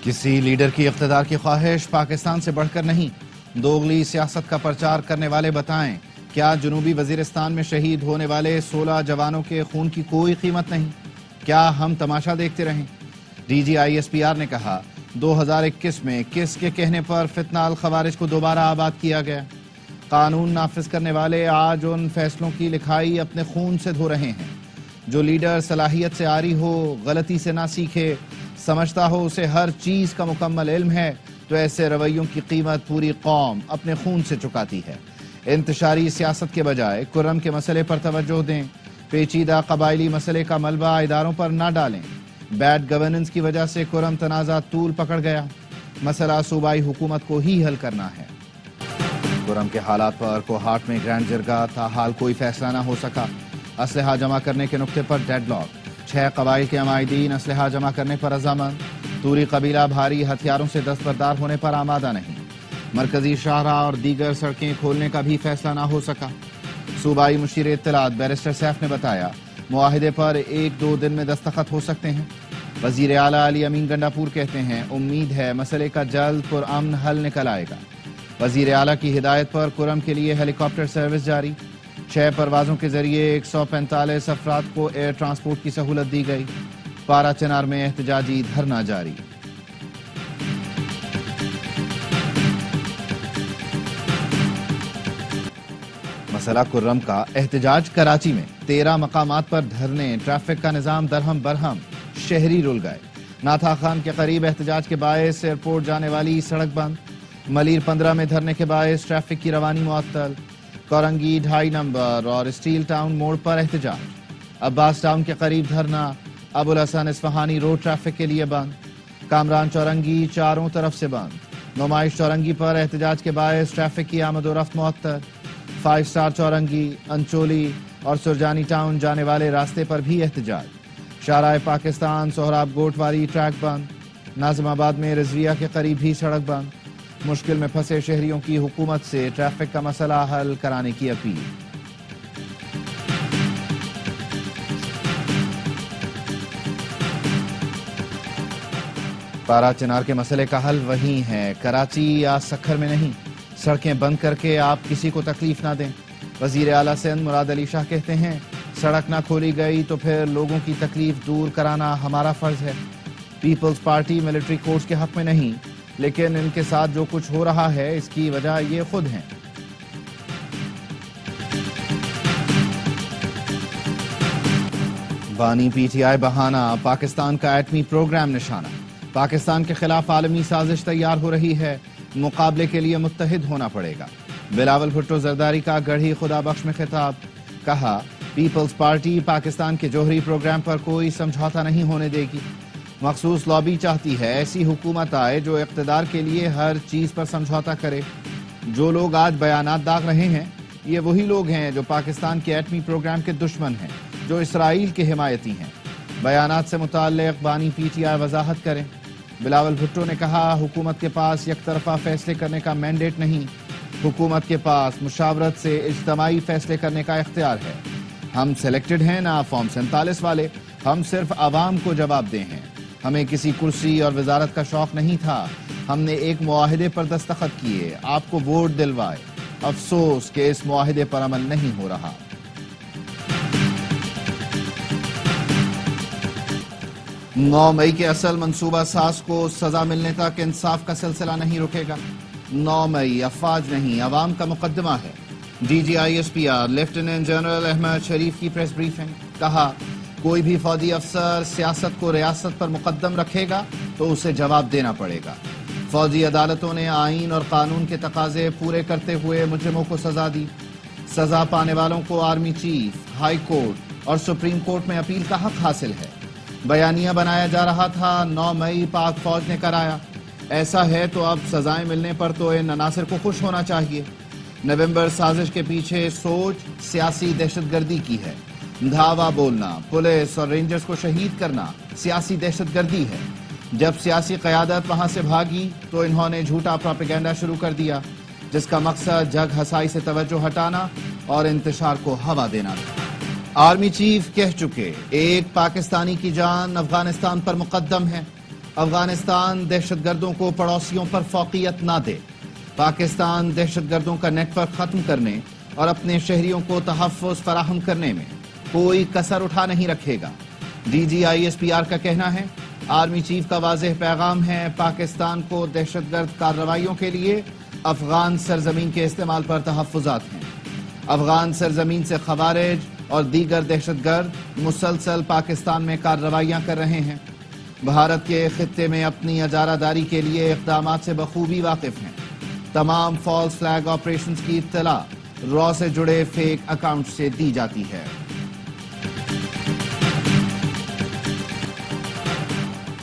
کسی لیڈر کی اقتدار کی خواہش پاکستان سے بڑھ کر نہیں، دوغلی سیاست کا پرچار کرنے والے بتائیں کیا جنوبی وزیرستان میں شہید ہونے والے 16 جوانوں کے خون کی کوئی قیمت نہیں؟ کیا ہم تماشا دیکھتے رہیں؟ D G I S P R نے کہا 2021 میں کس کے کہنے پر فتنہ الخوارج کو دوبارہ آباد کیا گیا؟ قانون نافذ کرنے والے آج ان فیصلوں کی لکھائی اپنے خون سے دھو رہے ہیں۔ جو لیڈر صلاحیت سے عاری ہو، غلطی سے نہ سیکھے، سمجھتا ہو اسے ہر چیز کا مکمل علم ہے، تو ایسے رویوں کی قیمت پوری قوم اپنے خون سے چکاتی ہے۔ انتشاری سیاست کے بجائے کرم کے مسئلے پر توجہ دیں، پیچیدہ قبائلی مسئلے کا ملبہ اداروں پر نہ ڈالیں۔ بیڈ گورننس کی وجہ سے کرم تنازع طول پکڑ گیا، مسئلہ صوبائی حکومت کو ہی حل کرنا ہے۔ کرم کے حالات پر کوہاٹ میں گرینڈ جرگہ، تاحال کوئی فیصلہ نہ ہو سکا۔ اسلحہ جمع کرنے کے نقطے پر ڈیڈ لاک، 6 قبائل کے عمائدین اسلحہ جمع کرنے پر رضامند۔ توری قبیلہ بھاری ہتھیاروں سے دستبردار ہونے پر آمادہ نہیں۔ مرکزی شاہراہ اور دیگر سڑکیں کھولنے کا بھی فیصلہ نہ ہو سکا۔ صوبائی مشیر اطلاعات بیرسٹر سیف نے بتایا معاہدے پر 1-2 دن میں دستخط ہو سکتے ہیں۔ وزیر اعلیٰ علی امین گنڈاپور کہتے ہیں امید ہے مسئلے کا جلد پرامن حل نکل آئے گا۔ وزیر اعلیٰ کی ہدایت پر کرم کے لیے ہیلی کاپٹر سروس جاری، 6 پروازوں کے ذریعے 145 افراد کو ایئر ٹرانسپورٹ کی سہولت دی گئی۔ پارا چنار میں احتجاجی دھرنا جاری۔ مسئلہ کرم کا احتجاج کراچی میں 13 مقامات پر دھرنے، ٹریفک کا نظام درہم برہم، شہری رل گئے۔ ناتھا خان کے قریب احتجاج کے باعث ایئرپورٹ جانے والی سڑک بند، ملیر 15 میں دھرنے کے باعث ٹریفک کی روانی معطل۔ کورنگی 2.5 نمبر اور اسٹیل ٹاؤن موڑ پر احتجاج، عباس ٹاؤن کے قریب دھرنا، ابوالحسن اصفہانی روڈ ٹریفک کے لیے بند۔ کامران چورنگی چاروں طرف سے بند، نمائش چورنگی پر احتجاج کے باعث ٹریفک کی آمد و رفت معطل۔ 5 اسٹار چورنگی، انچولی اور سرجانی ٹاؤن جانے والے راستے پر بھی احتجاج۔ شاہراہ پاکستان سہراب گوٹواری ٹریک بند، ناظم آباد میں رضویہ کے قریب بھی سڑک بند۔ مشکل میں پھنسے شہریوں کی حکومت سے ٹریفک کا مسئلہ حل کرانے کی اپیل۔ پارا چنار کے مسئلے کا حل وہیں ہے، کراچی یا سکھر میں نہیں۔ سڑکیں بند کر کے آپ کسی کو تکلیف نہ دیں۔ وزیر اعلیٰ سندھ مراد علی شاہ کہتے ہیں سڑک نہ کھولی گئی تو پھر لوگوں کی تکلیف دور کرانا ہمارا فرض ہے۔ پیپلز پارٹی ملٹری کورٹس کے حق میں نہیں، لیکن ان کے ساتھ جو کچھ ہو رہا ہے اس کی وجہ یہ خود ہیں۔ بانی پی ٹی آئی بہانہ، پاکستان کا ایٹمی پروگرام نشانہ۔ پاکستان کے خلاف عالمی سازش تیار ہو رہی ہے، مقابلے کے لیے متحد ہونا پڑے گا۔ بلاول بھٹو زرداری کا گڑھی خدا بخش میں خطاب، کہا پیپلز پارٹی پاکستان کے جوہری پروگرام پر کوئی سمجھوتا نہیں ہونے دے گی۔ مخصوص لابی چاہتی ہے ایسی حکومت آئے جو اقتدار کے لیے ہر چیز پر سمجھوتا کرے۔ جو لوگ آج بیانات داغ رہے ہیں یہ وہی لوگ ہیں جو پاکستان کے ایٹمی پروگرام کے دشمن ہیں، جو اسرائیل کے حمایتی ہیں۔ بیانات سے متعلق بانی پی ٹی آئی وضاحت کریں۔ بلاول بھٹو نے کہا حکومت کے پاس یک طرفہ فیصلے کرنے کا مینڈیٹ نہیں، حکومت کے پاس مشاورت سے اجتماعی فیصلے کرنے کا اختیار ہے۔ ہم سلیکٹڈ ہیں نہ فارم 47 والے، ہم صرف عوام کو جواب دہ ہیں۔ ہمیں کسی کرسی اور وزارت کا شوق نہیں تھا، ہم نے ایک معاہدے پر دستخط کیے، آپ کو ووٹ دلوائے، افسوس کہ اس معاہدے پر عمل نہیں ہو رہا۔ 9 مئی کے اصل منصوبہ ساز کو سزا ملنے تک انصاف کا سلسلہ نہیں رکے گا۔ 9 مئی افواج نہیں عوام کا مقدمہ ہے۔ D G I S P R lieutenant general Ahmed Sharif کی پریس بریفنگ، کہا کوئی بھی فوجی افسر سیاست کو ریاست پر مقدم رکھے گا تو اسے جواب دینا پڑے گا۔ فوجی عدالتوں نے آئین اور قانون کے تقاضے پورے کرتے ہوئے مجرموں کو سزا دی۔ سزا پانے والوں کو آرمی چیف، ہائی کورٹ اور سپریم کورٹ میں اپیل کا حق حاصل ہے۔ بیانیہ بنایا جا رہا تھا 9 مئی پاک فوج نے کرایا، ایسا ہے تو اب سزائیں ملنے پر تو ان عناصر کو خوش ہونا چاہیے۔ نومبر سازش کے پیچھے سوچ سیاسی دہشت گردی کی ہے۔ دھاوا بولنا، پولیس اور رینجرز کو شہید کرنا سیاسی دہشت گردی ہے۔ جب سیاسی قیادت وہاں سے بھاگی تو انہوں نے جھوٹا پروپیگنڈا شروع کر دیا جس کا مقصد جگ ہسائی سے توجہ ہٹانا اور انتشار کو ہوا دینا تھا۔ آرمی چیف کہہ چکے ایک پاکستانی کی جان افغانستان پر مقدم ہے. افغانستان دہشت گردوں کو پڑوسیوں پر فوقیت نہ دے. پاکستان دہشت گردوں کا نیٹ ورک ختم کرنے اور اپنے شہریوں کو تحفظ فراہم کرنے میں کوئی کسر اٹھا نہیں رکھے گا. ڈی جی ISPR کا کہنا ہے آرمی چیف کا واضح پیغام ہے پاکستان کو دہشت گرد کارروائیوں کے لیے افغان سرزمین کے استعمال پر تحفظات ہیں. افغان سرزمین سے خوارج اور دیگر دہشت گرد مسلسل پاکستان میں کارروائیاں کر رہے ہیں. بھارت کے خطے میں اپنی اجارہ داری کے لیے اقدامات سے بخوبی واقف ہیں. تمام فالس فلیگ آپریشنز کی اطلاع را سے جڑے فیک اکاؤنٹ سے دی جاتی ہے.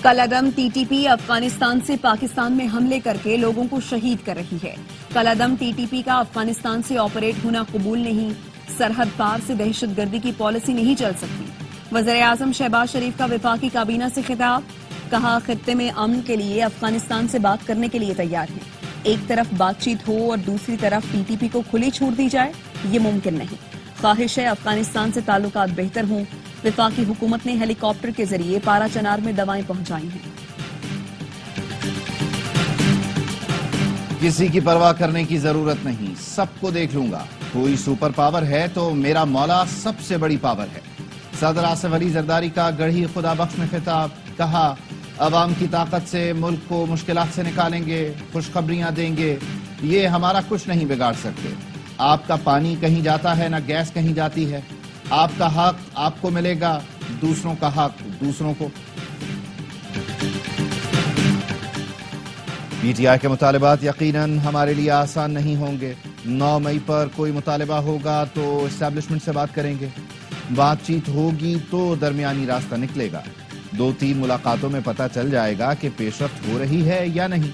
کل عدم TTP افغانستان سے پاکستان میں حملے کر کے لوگوں کو شہید کر رہی ہے. کل عدم TTP کا افغانستان سے آپریٹ ہونا قبول نہیں. سرحد پار سے دہشت گردی کی پالیسی نہیں چل سکتی. وزیر اعظم شہباز شریف کا وفاقی کابینہ سے خطاب. کہا خطے میں امن کے لیے افغانستان سے بات کرنے کے لیے تیار ہیں. ایک طرف بات چیت ہو اور دوسری طرف TTP کو کھلی چھوٹ دی جائے یہ ممکن نہیں. خواہش ہے افغانستان سے تعلقات بہتر ہوں. وفاقی حکومت نے ہیلی کاپٹر کے ذریعے پارا چنار میں دوائیں پہنچائی ہیں. کسی کی پرواہ کرنے کی ضرورت نہیں, سب کو دیکھ لوں گا. کوئی سپر پاور ہے تو میرا مولا سب سے بڑی پاور ہے. صدر آصف علی زرداری کا گڑھی خدا بخش میں خطاب. کہا عوام کی طاقت سے ملک کو مشکلات سے نکالیں گے, خوشخبریاں دیں گے. یہ ہمارا کچھ نہیں بگاڑ سکتے. آپ کا پانی کہیں جاتا ہے نہ گیس کہیں جاتی ہے. آپ کا حق آپ کو ملے گا, دوسروں کا حق دوسروں کو. PTI کے مطالبات یقیناً ہمارے لیے آسان نہیں ہوں گے. 9 مئی پر کوئی مطالبہ ہوگا تو اسٹیبلشمنٹ سے بات کریں گے. بات چیت ہوگی تو درمیانی راستہ نکلے گا. 2-3 ملاقاتوں میں پتہ چل جائے گا کہ پیش رفت ہو رہی ہے یا نہیں.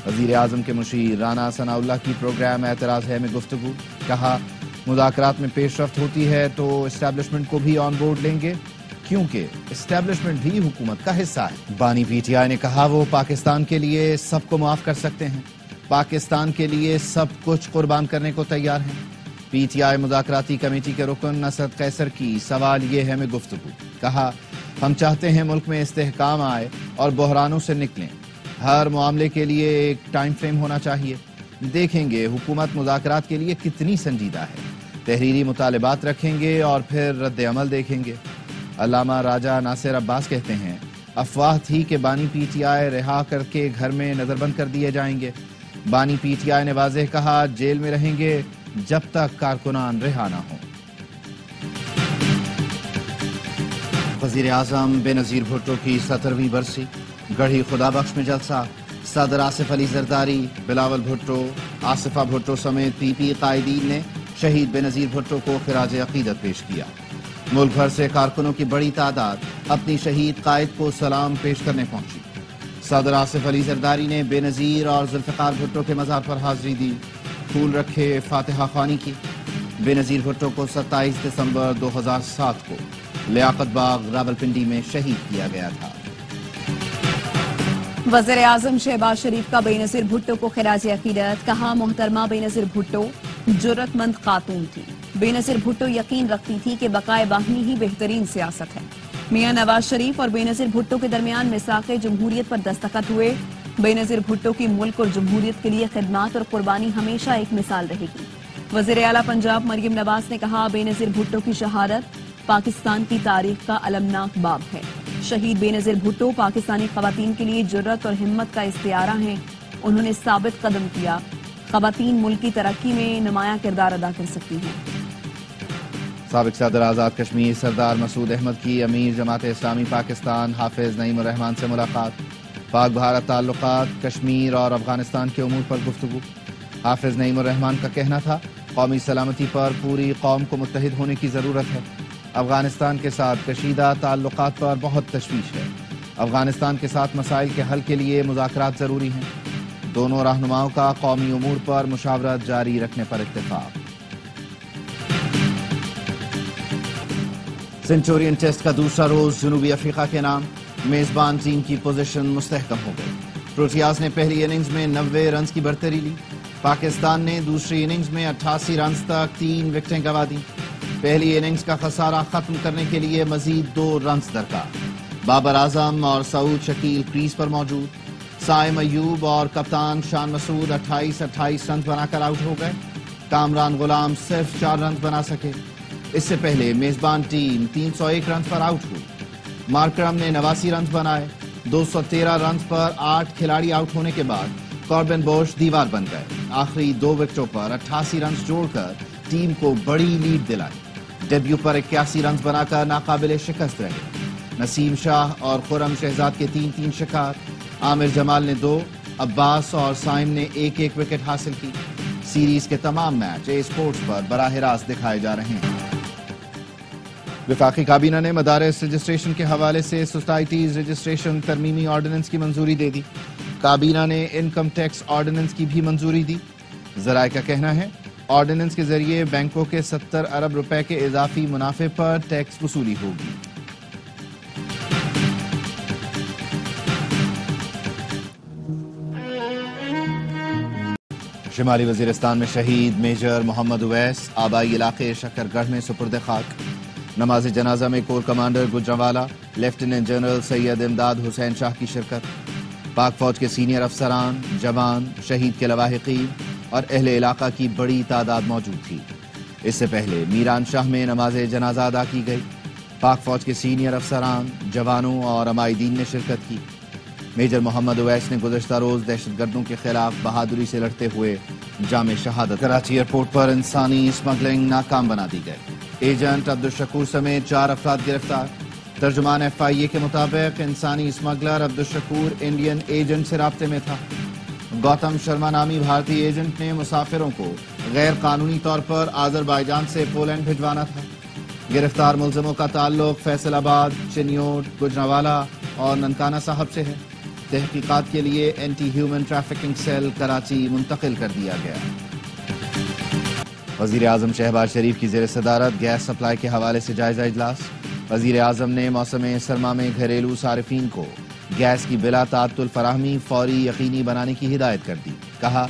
وزیر اعظم کے مشیر رانا ثناء اللہ کی پروگرام اعتراض ہے میں گفتگو. کہا مذاکرات میں پیش رفت ہوتی ہے تو اسٹیبلشمنٹ کو بھی آن بورڈ لیں گے کیونکہ اسٹیبلشمنٹ بھی حکومت کا حصہ ہے. بانی PTI نے کہا وہ پاکستان کے لیے سب کو معاف کر سکتے ہیں. پاکستان کے لیے سب کچھ قربان کرنے کو تیار ہیں. PTI مذاکراتی کمیٹی کے رکن اسد قیصر کی سوال یہ ہے میں گفتگو. کہا ہم چاہتے ہیں ملک میں استحکام آئے اور بحرانوں سے نکلیں. ہر معاملے کے لیے ایک ٹائم فریم ہونا چاہیے. دیکھیں گے حکومت مذاکرات کے لیے کتنی سنجیدہ ہے. تحریری مطالبات رکھیں گے اور پھر رد عمل دیکھیں گے. علامہ راجہ ناصر عباس کہتے ہیں افواہ تھی کہ بانی PTI رہا کر کے گھر میں نظر بند کر دیے جائیں گے. بانی PTI نے واضح کہا جیل میں رہیں گے جب تک کارکنان رہا نہ ہوں. وزیر اعظم بے نظیر بھٹو کی 17ویں برسی. گڑھی خدا بخش میں جلسہ. صدر آصف علی زرداری, بلاول بھٹو, آصفہ بھٹو سمیت PP قائدین نے شہید بے نظیر بھٹو کو خراج عقیدت پیش کیا. ملک بھر سے کارکنوں کی بڑی تعداد اپنی شہید قائد کو سلام پیش کرنے پہنچی. صدر آصف علی زرداری نے بے نظیر اور ذوالفقار بھٹو کے مزار پر حاضری دی, پھول رکھے, فاتحہ خوانی کی. بے نظیر بھٹو کو 27 دسمبر 2007 کو لیاقت باغ راولپنڈی میں شہید کیا گیا تھا. وزیر اعظم شہباز شریف کا بے نظیر بھٹو کو خراج عقیدت. کہا محترمہ بے نظیر بھٹو جرأت مند خاتون تھی. بے نظیر بھٹو یقین رکھتی تھی کہ بقائے باہمی ہی بہترین سیاست ہے. میاں نواز شریف اور بے نظیر بھٹو کے درمیان میثاق جمہوریت پر دستخط ہوئے. بے نظیر بھٹو کی ملک اور جمہوریت کے لیے خدمات اور قربانی ہمیشہ ایک مثال رہے گی. وزیر اعلیٰ پنجاب مریم نواز نے کہا بے نظیر بھٹو کی شہادت پاکستان کی تاریخ کا المناک باب ہے. شہید بے نظیر بھٹو پاکستانی خواتین کے لیے جرأت اور ہمت کا استعارہ ہیں. انہوں نے ثابت قدم کیا خواتین ملک کی ترقی میں نمایاں کردار ادا کر سکتی ہیں. سابق صدر آزاد کشمیر سردار مسعود احمد کی امیر جماعت اسلامی پاکستان حافظ نعیم الرحمان سے ملاقات. پاک بھارت تعلقات, کشمیر اور افغانستان کے امور پر گفتگو. حافظ نعیم الرحمان کا کہنا تھا قومی سلامتی پر پوری قوم کو متحد ہونے کی ضرورت ہے. افغانستان کے ساتھ کشیدہ تعلقات پر بہت تشویش ہے. افغانستان کے ساتھ مسائل کے حل کے لیے مذاکرات ضروری ہیں. دونوں رہنماؤں کا قومی امور پر مشاورت جاری رکھنے پر اتفاق. سینچورین ٹیسٹ کا دوسرا روز جنوبی افریقہ کے نام. میزبان ٹیم کی پوزیشن مستحکم ہو گئی. پروٹیاز نے پہلی اننگز میں 90 رنز کی بڑھتری لی. پاکستان نے دوسری اننگز میں 88 رنز تک 3 وکٹیں گنوا دیں. پہلی اننگز کا خسارہ ختم کرنے کے لیے مزید 2 رنز درکار۔ بابر اعظم اور سعود شکیل کریز پر موجود۔ سائم ایوب اور کپتان شان مسعود 28 رنز بنا کر آؤٹ ہو گئے۔ کامران غلام صرف 4 رنز بنا سکے۔ اس سے پہلے میزبان ٹیم 301 رنز پر آؤٹ ہوئی۔ مارکرم نے 89 رنز بنائے۔ 213 رنز پر 8 کھلاڑی آؤٹ ہونے کے بعد کاربن بوش دیوار بن گئے۔ آخری 2 وکٹوں پر 88 رنز جوڑ کر ٹیم کو بڑی لیڈ دلائی۔ ڈیبیو پر 81 رنز بنا کر ناقابل شکست رہے۔ نسیم شاہ اور خرم شہزاد کے 3 شکار۔ عامر جمال نے 2، عباس اور سائم نے 1 وکٹ حاصل کی۔ سیریز کے تمام میچ اے اسپورٹس پر براہ راست دکھائے جا رہے ہیں۔ وفاقی کابینہ نے مدارس رجسٹریشن کے حوالے سے سوسائٹیز رجسٹریشن ترمیمی آرڈیننس کی منظوری دے دی۔ کابینہ نے انکم ٹیکس آرڈیننس کی بھی منظوری دی۔ ذرائع کا کہنا ہے آرڈیننس کے ذریعے بینکوں کے 70 ارب روپے کے اضافی منافع پر ٹیکس وصولی ہوگی۔ شمالی وزیرستان میں شہید میجر محمد اویس آبائی علاقے شکر گڑھ میں سپرد خاک۔ نماز جنازہ میں corps commander Gujranwala lieutenant general Syed Imdad Hussain شاہ کی شرکت۔ پاک فوج کے سینئر افسران، جوان، شہید کے لواحقین اور اہل علاقہ کی بڑی تعداد موجود تھی۔ اس سے پہلے میران شاہ میں نماز جنازہ ادا کی گئی۔ پاک فوج کے سینئر افسران، جوانوں اور عمائدین نے شرکت کی۔ میجر محمد اویس نے گزشتہ روز دہشت گردوں کے خلاف بہادری سے لڑتے ہوئے جام شہادت۔ کراچی ایئرپورٹ پر انسانی اسمگلنگ ناکام بنا دی گئی۔ ایجنٹ عبدالشکور سمیت 4 افراد گرفتار۔ ترجمان FIA کے مطابق انسانی اسمگلر عبدالشکور انڈین ایجنٹ سے رابطے میں تھا۔ گوتم شرما نامی بھارتی ایجنٹ نے مسافروں کو غیر قانونی طور پر آذربائیجان سے پولینڈ بھجوانا تھا۔ گرفتار ملزموں کا تعلق فیصل آباد، چنیوٹ، گجرانوالہ اور ننکانہ صاحب سے ہے۔ تحقیقات کے لیے anti human trafficking cell Karachi منتقل کر دیا گیا۔ وزیر اعظم شہباز شریف کی زیر صدارت گیس سپلائی کے حوالے سے جائزہ اجلاس۔ وزیر اعظم نے موسم سرما میں گھریلو صارفین کو گیس کی بلا تعطل فراہمی فوری یقینی بنانے کی ہدایت کر دی۔ کہا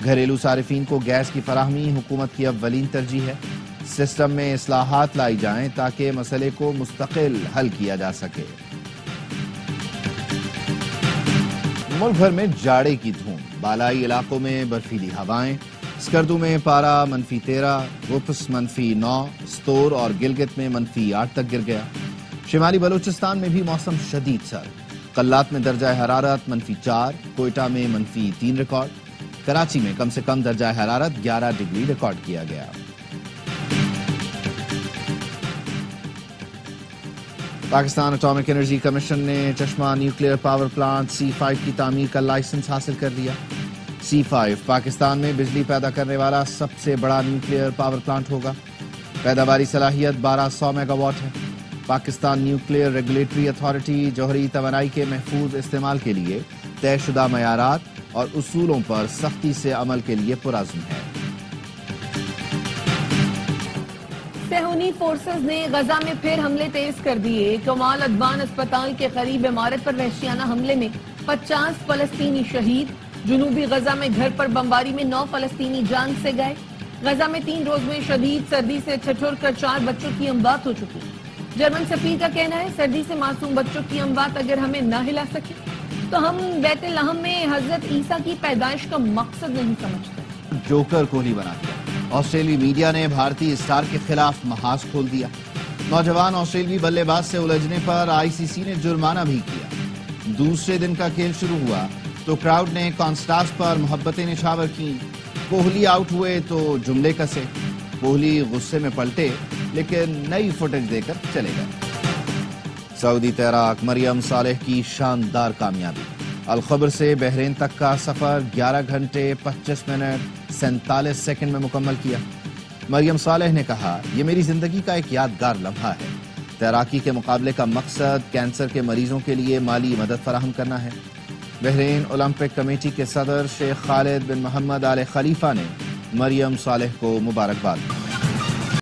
گھریلو صارفین کو گیس کی فراہمی حکومت کی اولین ترجیح ہے۔ سسٹم میں اصلاحات لائی جائیں تاکہ مسئلے کو مستقل حل کیا جا سکے۔ ملک بھر میں جاڑے کی دھوم، بالائی علاقوں میں برفیلی ہوائیں۔ اسکردو میں پارا -13، گپس -9، ستور اور گلگت میں -8 تک گر گیا۔ شمالی بلوچستان میں بھی موسم شدید سرد۔ قلات میں درجہ حرارت -4، کوئٹہ میں -3 ریکارڈ۔ کراچی میں کم سے کم درجہ حرارت 11 ڈگری ریکارڈ کیا گیا۔ پاکستان اٹامک انرجی کمیشن نے چشمہ نیوکلیئر پاور پلانٹ C5 کی تعمیر کا لائسنس حاصل کر لیا۔ C5 پاکستان میں بجلی پیدا کرنے والا سب سے بڑا نیوکلیئر پاور پلانٹ ہوگا۔ پیداواری صلاحیت 1200 میگا واٹ ہے۔ پاکستان نیوکلیئر ریگولیٹری اتھارٹی جوہری توانائی کے محفوظ استعمال کے لیے طے شدہ معیارات اور اصولوں پر سختی سے عمل کے لیے پرعزم ہے۔ صہیونی فورسز نے غزہ میں پھر حملے تیز کر دیے۔ کمال ادوان اسپتال کے قریب عمارت پر وحشیانہ حملے میں 50 فلسطینی شہید۔ جنوبی غزہ میں گھر پر بمباری میں 9 فلسطینی جان سے گئے۔ غزہ میں 3 روز میں شدید سردی سے ٹھٹر کر 4 بچوں کی اموات ہو چکی۔ جرمن سفیر کا کہنا ہے سردی سے معصوم بچوں کی اموات اگر ہمیں نہ ہلا سکے تو ہم بیت لحم میں حضرت عیسیٰ کی پیدائش کا مقصد نہیں سمجھتے۔ جوکر کوہلی بنا دیا۔ آسٹریلوی میڈیا نے بھارتی اسٹار کے خلاف محاذ کھول دیا۔ نوجوان آسٹریلوی بلے باز سے الجھنے پر ICC نے جرمانہ بھی کیا۔ دوسرے دن کا کھیل شروع ہوا تو کراؤڈ نے کانسٹارز پر محبتیں نچھاور کیں۔ کوہلی آؤٹ ہوئے تو جملے کسے۔ کوہلی غصے میں پلٹے لیکن نئی فوٹیج دے کر چلے گئے۔ سعودی تیراک مریم صالح کی شاندار کامیابی۔ الخبر سے بحرین تک کا سفر 11 گھنٹے 25 منٹ 47 سیکنڈ میں مکمل کیا۔ مریم صالح نے کہا یہ میری زندگی کا ایک یادگار لمحہ ہے۔ تیراکی کے مقابلے کا مقصد کینسر کے مریضوں کے لیے مالی مدد فراہم کرنا ہے۔ بحرین اولمپک کمیٹی کے صدر شیخ خالد بن محمد آل خلیفہ نے مریم صالح کو مبارکباد دی۔